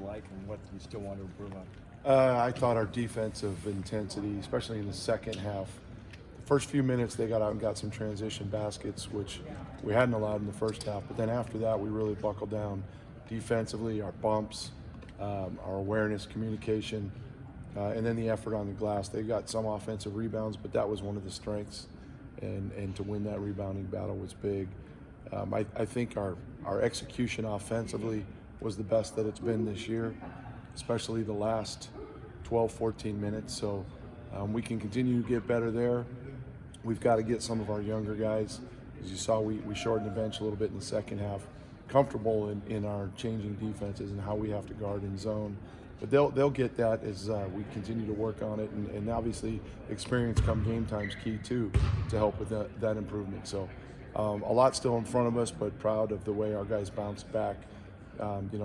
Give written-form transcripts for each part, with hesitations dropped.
like and what you still want to improve on? I thought our defensive intensity, especially in the second half, the first few minutes they got out and got some transition baskets, which we hadn't allowed in the first half. But then after that, we really buckled down defensively, our bumps, our awareness, communication, and then the effort on the glass. They got some offensive rebounds, but that was one of the strengths. And to win that rebounding battle was big. I think our execution offensively was the best that it's been this year, especially the last 12, 14 minutes. So we can continue to get better there. We've got to get some of our younger guys, as you saw, we shortened the bench a little bit in the second half, comfortable in our changing defenses and how we have to guard in zone. But they'll get that as we continue to work on it, and obviously experience come game time is key too to help with that improvement. So a lot still in front of us, but proud of the way our guys bounced back.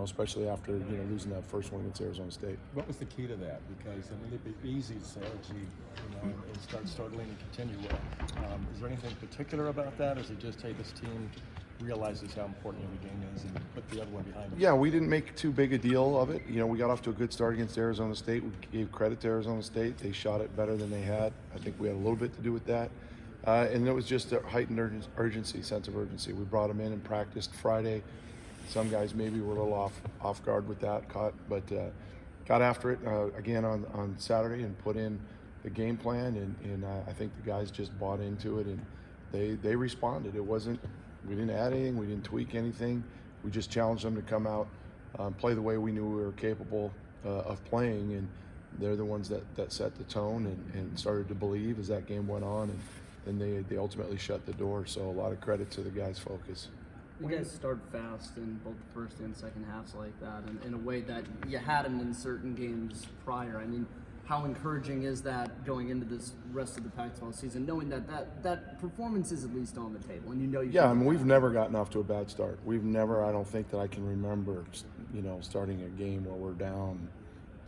Especially after losing that first one against Arizona State. What was the key to that? Because it'd be easy to say, oh, gee, and start struggling and continue. Is there anything particular about that, or is it just, hey, this team realizes how important every game is and put the other one behind them? Yeah, we didn't make too big a deal of it. We got off to a good start against Arizona State. We gave credit to Arizona State. They shot it better than they had. I think we had a little bit to do with that. And it was just a heightened urgency, sense of urgency. We brought them in and practiced Friday. Some guys maybe were a little off guard with that, but got after it again on Saturday and put in the game plan, and I think the guys just bought into it, and they responded. We didn't add anything, we didn't tweak anything. We just challenged them to come out, play the way we knew we were capable of playing, and they're the ones that set the tone and started to believe as that game went on, and then they ultimately shut the door. So a lot of credit to the guys' focus. You guys start fast in both the first and second halves like that, and in a way that you hadn't in certain games prior. I mean, how encouraging is that going into this rest of the Pac-12 season, knowing that performance is at least on the table, and you? Yeah, I mean, we've never gotten off to a bad start. We've never, I don't think that I can remember, starting a game where we're down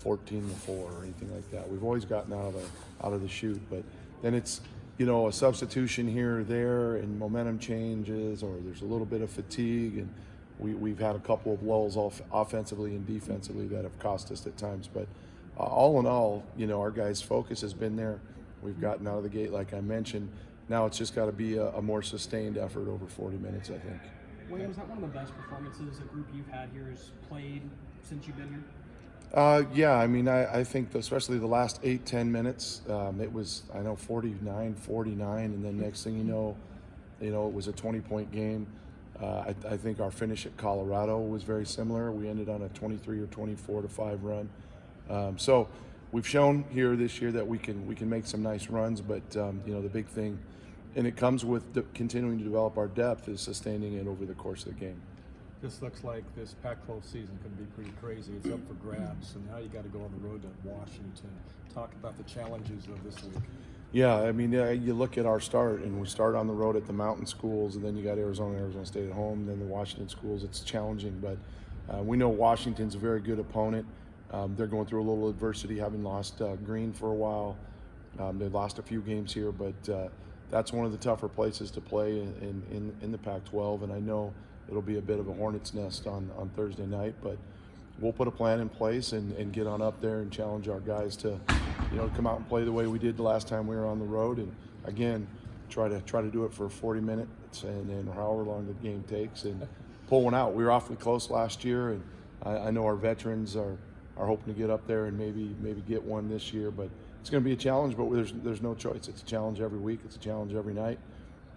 14-4 or anything like that. We've always gotten out of the chute, but then it's a substitution here or there, and momentum changes, or there's a little bit of fatigue, and we've had a couple of lulls offensively and defensively that have cost us at times. But all in all, our guys' focus has been there. We've gotten out of the gate, like I mentioned. Now it's just got to be a more sustained effort over 40 minutes, I think. William, is that one of the best performances a group you've had here has played since you've been here? Yeah, I mean, I think especially the last 8-10 minutes, it was, 49-49, and then next thing you know, it was a 20-point game. I think our finish at Colorado was very similar. We ended on a 23 or 24-5 run. So we've shown here this year that we can make some nice runs, but the big thing, and it comes with continuing to develop our depth, is sustaining it over the course of the game. This looks like this Pac-12 season can be pretty crazy. It's up for grabs, and now you got to go on the road to Washington. Talk about the challenges of this week. Yeah, I mean, you look at our start, and we start on the road at the mountain schools, and then you got Arizona State at home, then the Washington schools. It's challenging, but we know Washington's a very good opponent. They're going through a little adversity, having lost Green for a while. They've lost a few games here, but that's one of the tougher places to play in the Pac-12, and I know it'll be a bit of a hornet's nest on Thursday night, but we'll put a plan in place and get on up there and challenge our guys to, come out and play the way we did the last time we were on the road, and again, try to do it for 40 minutes and then however long the game takes and pull one out. We were awfully close last year, and I know our veterans are hoping to get up there and maybe get one this year, but it's going to be a challenge. But there's no choice. It's a challenge every week. It's a challenge every night,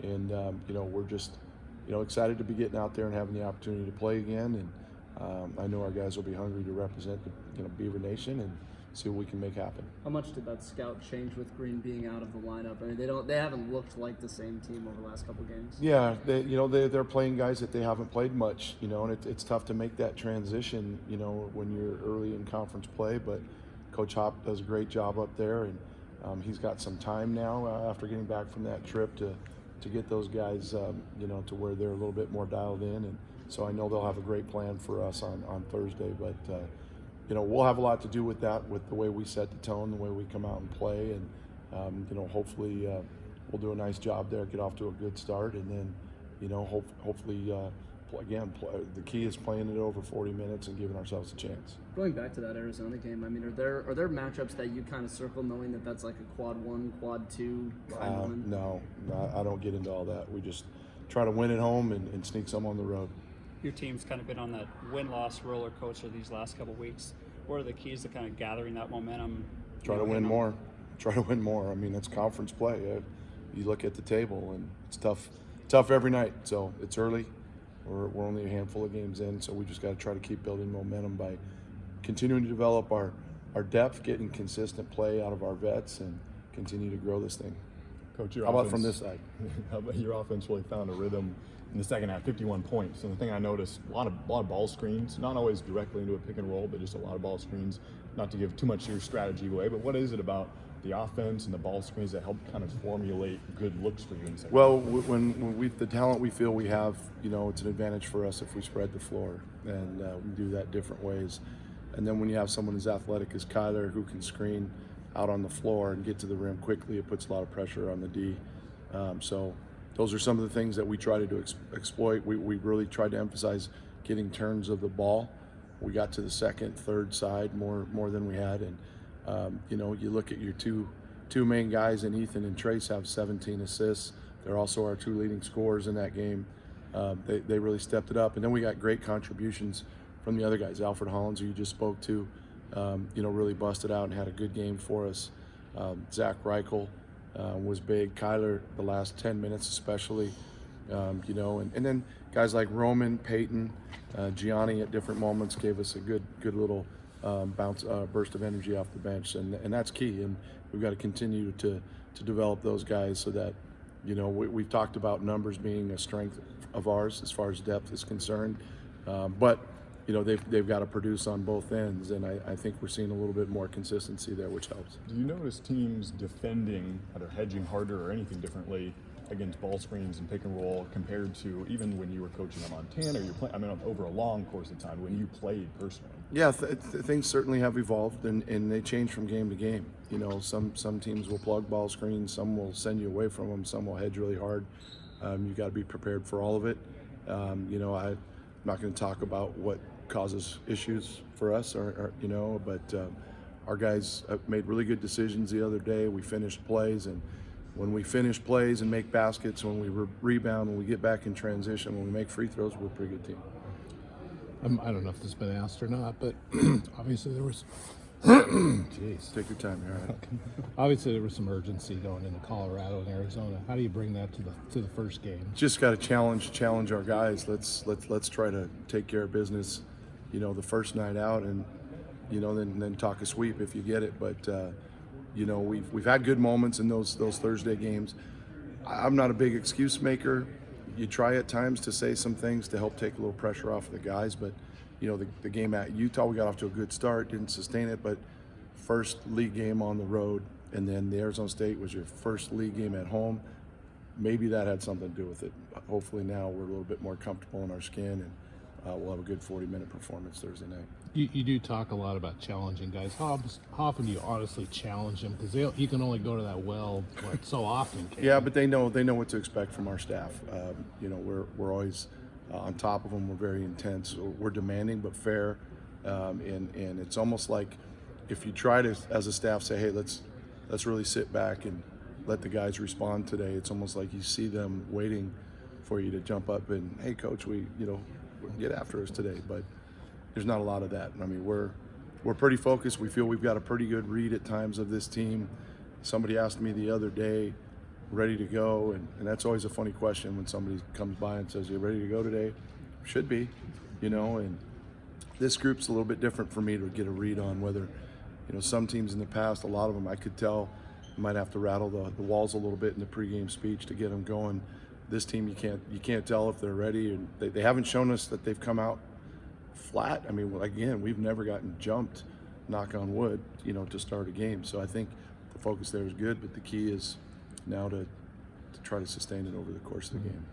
and we're just excited to be getting out there and having the opportunity to play again. And I know our guys will be hungry to represent the Beaver Nation and see what we can make happen. How much did that scout change with Green being out of the lineup? I mean, they haven't looked like the same team over the last couple games. Yeah, they're playing guys that they haven't played much, and it's tough to make that transition, when you're early in conference play. But Coach Hop does a great job up there, and he's got some time now after getting back from that trip to get those guys, to where they're a little bit more dialed in. And so I know they'll have a great plan for us on Thursday. But, we'll have a lot to do with that, with the way we set the tone, the way we come out and play. And, hopefully we'll do a nice job there, get off to a good start, and then, hopefully the key is playing it over 40 minutes and giving ourselves a chance. Going back to that Arizona game, I mean, are there matchups that you kind of circle knowing that that's like a quad 1, quad 2 moment? No, I don't get into all that. We just try to win at home and sneak some on the road. Your team's kind of been on that win-loss roller coaster these last couple of weeks. What are the keys to kind of gathering that momentum? Try to win more. Try to win more. I mean, it's conference play. You look at the table, and it's tough every night. So it's early. We're only a handful of games in, so we just got to try to keep building momentum by continuing to develop our depth, getting consistent play out of our vets, and continue to grow this thing. Coach, your How about offense, from this side? How about your offense really found a rhythm in the second half, 51 points. And the thing I noticed, a lot of ball screens, not always directly into a pick and roll, but just a lot of ball screens, not to give too much of your strategy away, but what is it about the offense and the ball screens that help kind of formulate good looks for you in the second Well, half? when we the talent we feel we have, it's an advantage for us if we spread the floor, and we do that different ways. And then when you have someone as athletic as Kyler who can screen out on the floor and get to the rim quickly, it puts a lot of pressure on the D. So those are some of the things that we try to exploit. We really tried to emphasize getting turns of the ball. We got to the second, third side more than we had, and you look at your two main guys, and Ethan and Trace have 17 assists. They're also our two leading scorers in that game. They really stepped it up, and then we got great contributions from the other guys. Alfred Hollins, who you just spoke to, really busted out and had a good game for us. Zach Reichel was big. Kyler, the last 10 minutes especially, and then guys like Roman, Peyton, Gianni at different moments gave us a good little burst of energy off the bench, and that's key. And we've got to continue to develop those guys so that, we've talked about numbers being a strength of ours as far as depth is concerned, but they've got to produce on both ends, and I think we're seeing a little bit more consistency there, which helps. Do you notice teams defending, either hedging harder or anything differently against ball screens and pick and roll compared to even when you were coaching in Montana, or you're playing, over a long course of time when you played personally? Yeah, things certainly have evolved, and they change from game to game. Some teams will plug ball screens, some will send you away from them, some will hedge really hard. You got to be prepared for all of it. I'm not going to talk about what causes issues for us, but our guys made really good decisions the other day. We finished plays, and when we finish plays and make baskets, when we rebound, when we get back in transition, when we make free throws, we're a pretty good team. I don't know if this has been asked or not, but obviously there was jeez. Take your time here. Right? Obviously there was some urgency going into Colorado and Arizona. How do you bring that to the first game? Just got to challenge our guys. Let's try to take care of business, the first night out, and then talk a sweep if you get it. But we've had good moments in those Thursday games. I'm not a big excuse maker. You try at times to say some things to help take a little pressure off of the guys, but the game at Utah, we got off to a good start, didn't sustain it, but first league game on the road, and then the Arizona State was your first league game at home. Maybe that had something to do with it. Hopefully now we're a little bit more comfortable in our skin, and we'll have a good 40-minute performance Thursday night. You do talk a lot about challenging guys. How often do you honestly challenge them? Because you can only go to that well so often. Yeah, but they know what to expect from our staff. We're always on top of them. We're very intense. We're demanding but fair, and it's almost like if you try to, as a staff, say, hey, let's really sit back and let the guys respond today. It's almost like you see them waiting for you to jump up and, hey, coach, we get after us today. But there's not a lot of that. I mean, we're pretty focused. We feel we've got a pretty good read at times of this team. Somebody asked me the other day, ready to go, and that's always a funny question when somebody comes by and says, you ready to go today? Should be, and this group's a little bit different for me to get a read on whether, some teams in the past, a lot of them I could tell you might have to rattle the walls a little bit in the pregame speech to get them going. This team, you can't tell if they're ready, and they haven't shown us that they've come out flat. I mean, again, we've never gotten jumped, knock on wood, to start a game. So I think the focus there is good, but the key is now to try to sustain it over the course of the game.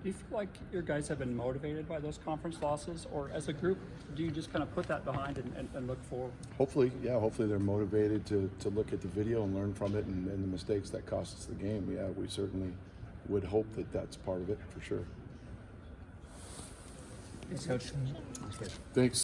Do you feel like your guys have been motivated by those conference losses, or as a group, do you just kind of put that behind and look forward? Hopefully they're motivated to look at the video and learn from it and the mistakes that cost us the game. Yeah, we certainly would hope that that's part of it for sure. Thanks, Coach. Thanks.